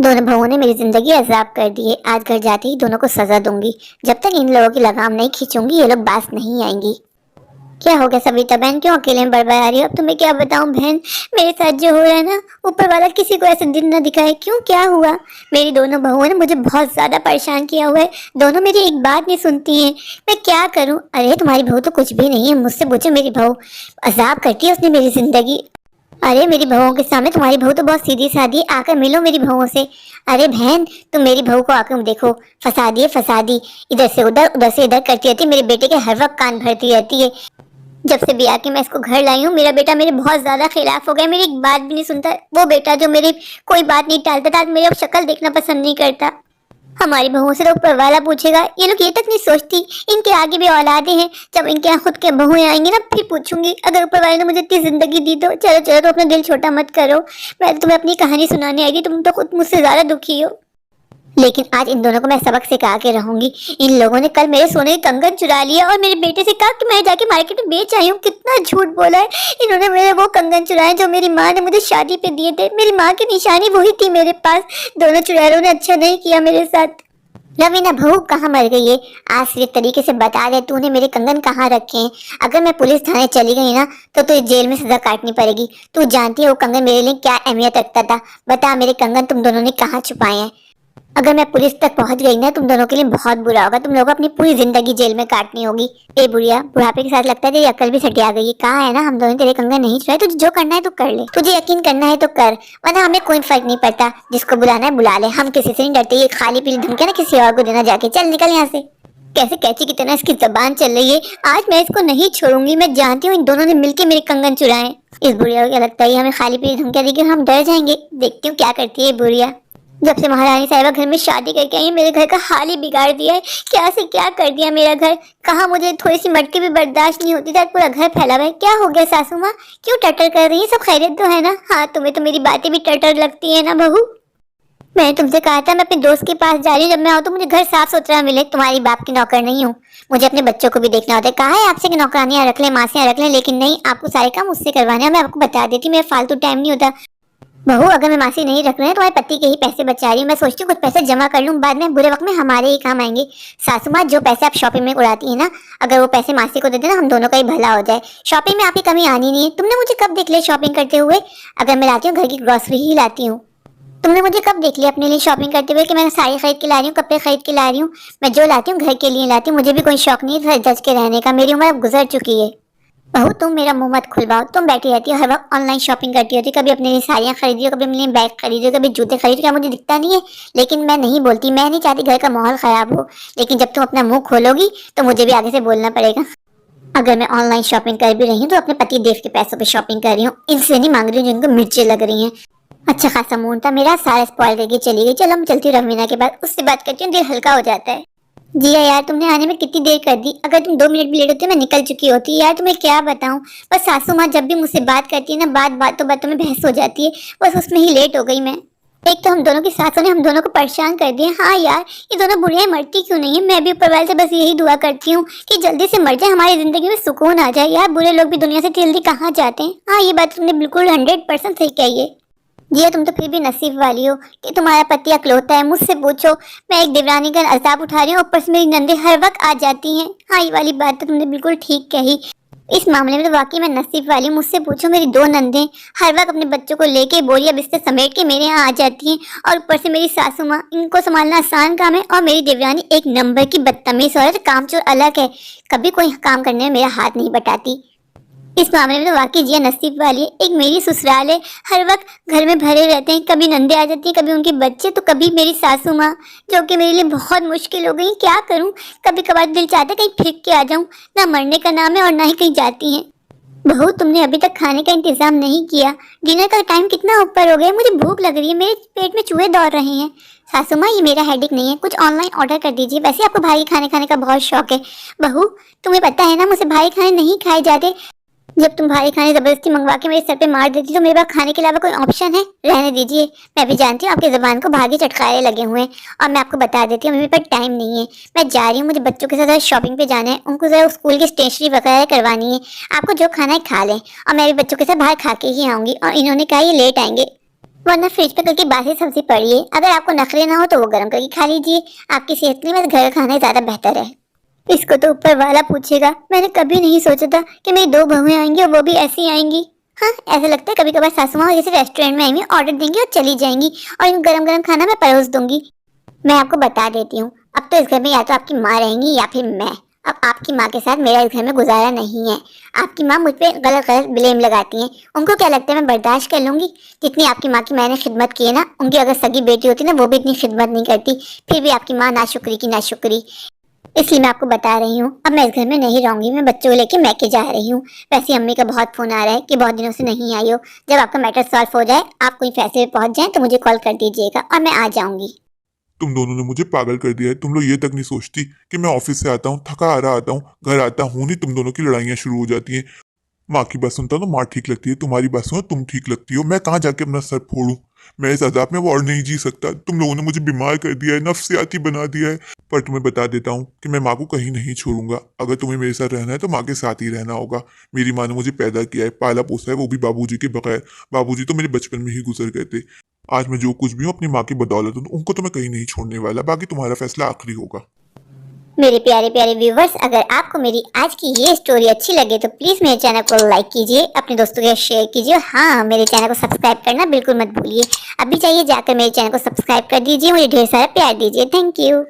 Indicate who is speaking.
Speaker 1: दोनों बहुओं ने मेरी जिंदगी अजाब कर दी है। आज घर जाते ही दोनों को सजा दूंगी। जब तक इन लोगों की लगाम नहीं खींचूंगी ये लोग बास नहीं आएंगी। क्या हो गया सविता बहन, क्यों अकेले में बड़बड़ा रही हो? अब तुम्हें क्या बताऊं बहन, मेरे साथ जो हो रहा है ना, ऊपर वाला किसी को ऐसे दिन न दिखाए। क्यों, क्या हुआ? मेरी दोनों बहुओं ने मुझे बहुत ज्यादा परेशान किया हुआ है। दोनों मेरी एक बात नहीं सुनती हैं। मैं क्या करूं? अरे तुम्हारी बहू तो कुछ भी नहीं है, मुझसे पूछो। मेरी बहू अजाब करती है, उसने मेरी जिंदगी। अरे मेरी बहुओं के सामने तुम्हारी बहू तो बहुत सीधी सादी है, आकर मिलो मेरी बहुओं से। अरे बहन, तुम मेरी बहू को आकर देखो, फसादी है फसादी। इधर से उधर से इधर करती रहती है, मेरे बेटे के हर वक्त कान भरती रहती है। जब से ब्याह के मैं इसको घर लाई हूँ, मेरा बेटा मेरे बहुत ज्यादा खिलाफ हो गया, मेरी एक बात भी नहीं सुनता। वो बेटा जो मेरी कोई बात नहीं टालता था, मेरी अब शक्ल देखना पसंद नहीं करता। हमारी बहुओं से तो ऊपर वाला पूछेगा, ये लोग ये तक नहीं सोचती इनके आगे भी औलादे हैं। जब इनके यहाँ खुद के बहुएं आएंगी ना, फिर पूछूंगी। अगर ऊपर वाले ने मुझे इतनी जिंदगी दी तो चलो चलो, तो अपना दिल छोटा मत करो। मैं तुम्हें अपनी कहानी सुनाने आई थी, तुम तो खुद मुझसे ज्यादा दुखी हो। लेकिन आज इन दोनों को मैं सबक सिखा के रहूंगी। इन लोगों ने कल मेरे सोने के कंगन चुरा लिया और मेरे बेटे से कहा कि मैं जाके मार्केट में बेच आई हूँ। कितना झूठ बोला है इन्होंने। मेरे वो कंगन चुराए जो मेरी माँ ने मुझे शादी पे दिए थे। मेरी माँ की निशानी वही थी मेरे पास। दोनों चुड़ैलों ने अच्छा नहीं किया मेरे साथ। रवीना बहू कहाँ मर गई है? आज सिर्फ तरीके से बता दे, तूने मेरे कंगन कहाँ रखे हैं। अगर मैं पुलिस थाने चली गई ना, तो तुझे जेल में सजा काटनी पड़ेगी। तू जानती है वो कंगन मेरे लिए क्या अहमियत रखता था। बता, मेरे कंगन तुम दोनों ने कहाँ छुपाए हैं? अगर मैं पुलिस तक पहुंच गई ना, तुम दोनों के लिए बहुत बुरा होगा। तुम लोगों को अपनी पूरी जिंदगी जेल में काटनी होगी। ए बुढ़िया, बुढ़ापे के साथ लगता है तेरी अकल भी सटिया गई है। कहा है ना, हम दोनों तेरे कंगन नहीं चुराए। तुझे जो करना है तो कर ले, तुझे यकीन करना है तो कर, वरना हमें कोई फर्क नहीं पड़ता। जिसको बुलाना है बुला ले, हम किसी से नहीं डरते। ये खाली पीली धमकियां ना किसी और को देना जाके। चल निकल यहाँ से। कैसे कैची की तरह इसकी जबान चल रही है। आज मैं इसको नहीं छोड़ूंगी। मैं जानती हूँ इन दोनों ने मिलकर मेरे कंगन चुराए। इस बुढ़िया को क्या लगता है हमें खाली पीली धमकियां देकर हम डर जाएंगे? देखती हूँ क्या करती है बुढ़िया। जब से महारानी साहिबा घर में शादी करके आई, मेरे घर का हाल ही बिगाड़ दिया है। क्या से क्या कर दिया मेरा घर। कहा मुझे थोड़ी सी मटकी भी बर्दाश्त नहीं होती था, पूरा घर फैला हुआ है। क्या हो गया सासू माँ, क्यों टटर कर रही है? सब खैरियत तो है ना? हाँ, तुम्हें तो मेरी बातें भी टटर लगती है ना बहू। मैंने तुमसे कहा था मैं अपने दोस्त के पास जा रही हूँ, जब मैं आऊँ तो मुझे घर साफ सुथरा मिले। तुम्हारी बाप की नौकर नहीं हूँ, मुझे अपने बच्चों को भी देखना होता है। कहा है आपसे कि नौकरानियां रख ले, मासियां रख ले, लेकिन नहीं, आपको सारे काम मुझसे करवाने हैं। मैं आपको बता देती हूँ, मेरा फालतू टाइम नहीं होता। बहू, अगर मैं मासी नहीं रख रही हूँ, तुम्हारे पति के ही पैसे बचा रही हूँ। मैं सोचती हूँ कुछ पैसे जमा कर लूँ, बाद में बुरे वक्त में हमारे ही काम आएंगे। सासू माँ, जो पैसे आप शॉपिंग में उड़ाती है ना, अगर वो पैसे मासी को दे देना, हम दोनों का ही भला हो जाए। शॉपिंग में आपकी कमी आनी नहीं है। तुमने मुझे कब देख लिया शॉपिंग करते हुए? अगर मैं लाती हूँ घर की ग्रोसरी ही लाती हूँ। तुमने मुझे कब देख लिया अपने लिए शॉपिंग करते हुए कि मैं साड़ी खरीद के ला रही हूँ, कपड़े खरीद के ला रही हूँ? मैं जो लाती हूँ घर के लिए लाती हूँ। मुझे भी कोई शौक नहीं है जज के रहने का। मेरी उम्र अब गुजर चुकी है। बहू, तुम मेरा मुंह मत खुलवाओ। तुम बैठी रहती हो हर वक्त ऑनलाइन शॉपिंग करती होती, कभी अपने लिए साड़ियाँ खरीदी हो, कभी अपने लिए बैग खरीदी हो, कभी जूते खरीदी। क्या मुझे दिखता नहीं है? लेकिन मैं नहीं बोलती। मैं नहीं चाहती घर का माहौल खराब हो, लेकिन जब तुम अपना मुंह खोलोगी तो मुझे भी आगे से बोलना पड़ेगा। अगर मैं ऑनलाइन शॉपिंग कर भी रही हूँ तो अपने पति देव के पैसों पे शॉपिंग कर रही हूँ। इनसे नहीं मांग रही हूँ जिनको मिर्चें लग रही हैं। अच्छा खासा मूड था मेरा, सारा स्पॉइल करके चली गई। चलो, मैं चलती हूँ रवीना के बाद, उससे बात करती हूँ, दिल हल्का हो जाता है। जिया यार, तुमने आने में कितनी देर कर दी। अगर तुम 2 मिनट भी लेट होती मैं निकल चुकी होती। यार तुम्हें क्या बताऊं, बस सासू माँ जब भी मुझसे बात करती है ना, बातों में बहस हो जाती है। बस उसमें ही लेट हो गई मैं। एक तो हम दोनों की सासों ने हम दोनों को परेशान कर दिया। हाँ यार, ये दोनों बुढ़ियाँ मरती क्यों नहीं है? मैं भी ऊपर वाले से बस यही दुआ करती हूँ कि जल्दी से मर जाए, हमारी जिंदगी में सुकून आ जाए। यार बुरे लोग भी दुनिया से जल्दी कहाँ जाते हैं। हाँ, ये बात तुमने बिल्कुल 100% सही कही है। जिया, तुम तो फिर भी नसीब वाली हो कि तुम्हारा पति अकलौता है। मुझसे पूछो, मैं एक देवरानी का अजाब उठा रही हूँ, ऊपर से मेरी नंदे हर वक्त आ जाती हैं। हाँ, ये वाली बात तो तुमने बिल्कुल ठीक कही। इस मामले में तो वाकई मैं नसीब वाली हूँ। मुझसे पूछो, मेरी 2 नंदे हर वक्त अपने बच्चों को लेके बोरिया बिस्तर समेट के मेरे यहाँ आ जाती हैं, और ऊपर से मेरी सासू माँ, इनको संभालना आसान काम है। और मेरी देवरानी एक नंबर की बदतमीज औरत, कामचोर अलग है, कभी कोई काम करने में मेरा हाथ नहीं बटाती। इस मामले में तो वाकई जिया नसीब वाली है। एक मेरी ससुराल है, हर वक्त घर में भरे रहते हैं। कभी नंदे आ जाती हैं, कभी उनके बच्चे, तो कभी मेरी सासू माँ, जो कि मेरे लिए बहुत मुश्किल हो गई। क्या करूं, कभी कभार दिल चाहता है कहीं फेंक के आ जाऊं। ना मरने का नाम है और ना ही कहीं जाती हैं। बहू, तुमने अभी तक खाने का इंतजाम नहीं किया। डिनर का टाइम कितना ऊपर हो गया, मुझे भूख लग रही है, मेरे पेट में चूहे दौड़ रहे हैं। सासू माँ, ये मेरा हेडेक नहीं है, कुछ ऑनलाइन ऑर्डर कर दीजिए। वैसे आपको भारी खाने खाने का बहुत शौक है। बहू, तुम्हें पता है ना, मुझसे भारी खाने नहीं खाए जाते। जब तुम भारी खाने जबरदस्ती मंगवा के मेरे सर पे मार देती तो मेरे पास खाने के अलावा कोई ऑप्शन है? रहने दीजिए। मैं भी जानती हूँ आपकी ज़बान को भागे चटकारे लगे हुए हैं, और मैं आपको बता देती हूँ मेरे पास टाइम नहीं है। मैं जा रही हूँ, मुझे बच्चों के साथ शॉपिंग पे जाना है, उनको जरा स्कूल की स्टेशनरी वगैरह करवानी है। आपको जो खाना है खा लें, और मैं भी बच्चों के साथ बाहर खा के ही आऊँगी। और इन्होंने कहा ये लेट आएंगे। वरना फ्रिज पे कल की बासी सब्जी पड़ी है, अगर आपको नखरे ना हो तो वो गर्म करके खा लीजिए। आपकी सेहत के लिए बस घर का खाना ही ज्यादा बेहतर है। इसको तो ऊपर वाला पूछेगा, मैंने कभी नहीं सोचा था कि मेरी दो बहुएं आएंगी और वो भी ऐसी आएंगी। हाँ, ऐसा लगता है कभी कभार सासू माँ जैसे रेस्टोरेंट में आएंगी, ऑर्डर देंगी और चली जाएंगी, और इनको गरम गरम खाना मैं परोस दूंगी। मैं आपको बता देती हूँ, अब तो इस घर में या तो आपकी माँ रहेंगी या फिर मैं। अब आपकी माँ के साथ मेरा इस घर में गुजारा नहीं है। आपकी माँ मुझ पे गलत गलत ब्लेम लगाती हैं। उनको क्या लगता है मैं बर्दाश्त कर लूंगी? जितनी आपकी माँ की मैंने खिदमत की है ना, उनकी अगर सगी बेटी होती ना वो भी इतनी खिदमत नहीं करती। फिर भी आपकी माँ नाशुक्री की नाशुक्री। इसलिए मैं आपको बता रही हूँ, अब मैं इस घर में नहीं रहूंगी। मैं बच्चों को लेके मैके जा रही हूँ। वैसे अम्मी का बहुत फोन आ रहा है कि बहुत दिनों से नहीं आई हो। जब आपका मैटर सॉल्व हो जाए, आप कोई फैसले पे पहुंच जाए तो मुझे कॉल कर दीजिएगा और मैं आ जाऊंगी।
Speaker 2: तुम दोनों ने मुझे पागल कर दिया है। तुम लोग ये तक नहीं सोचती कि मैं ऑफिस से आता हूँ, थका आ रहा आता हूँ, घर आता हूँ नहीं, तुम दोनों की लड़ाइयाँ शुरू हो जाती हैं। माँ की बात सुनता हूँ तो माँ ठीक लगती है, तुम्हारी बात सुनो तुम ठीक लगती हो। मैं कहाँ जाके अपना सर फोड़ूं? मैं इस अजाब में वो और नहीं जी सकता। तुम लोगों ने मुझे बीमार कर दिया है, नफ्सियाती बना दिया है। पर तुम्हें बता देता हूँ कि मैं माँ को कहीं नहीं छोड़ूंगा। अगर तुम्हें मेरे साथ रहना है तो माँ के साथ ही रहना होगा। मेरी माँ ने मुझे पैदा किया है, पाला पोसा है, वो भी बाबूजी के बगैर। बाबूजी तो मेरे बचपन में ही गुजर गए थे। आज मैं जो कुछ भी हूँ अपनी माँ की बदौलत हूँ, उनको तो मैं कहीं नहीं छोड़ने वाला। बाकी तुम्हारा फैसला आखिरी होगा।
Speaker 1: मेरे प्यारे प्यारे व्यूवर्स, अगर आपको मेरी आज की ये स्टोरी अच्छी लगे तो प्लीज मेरे चैनल को लाइक कीजिए, अपने दोस्तों के साथ शेयर कीजिए, और हाँ, मेरे चैनल को सब्सक्राइब करना बिल्कुल मत भूलिए। अभी चाहिए जाकर मेरे चैनल को सब्सक्राइब कर दीजिए, मुझे ढेर सारा प्यार दीजिए। Thank you.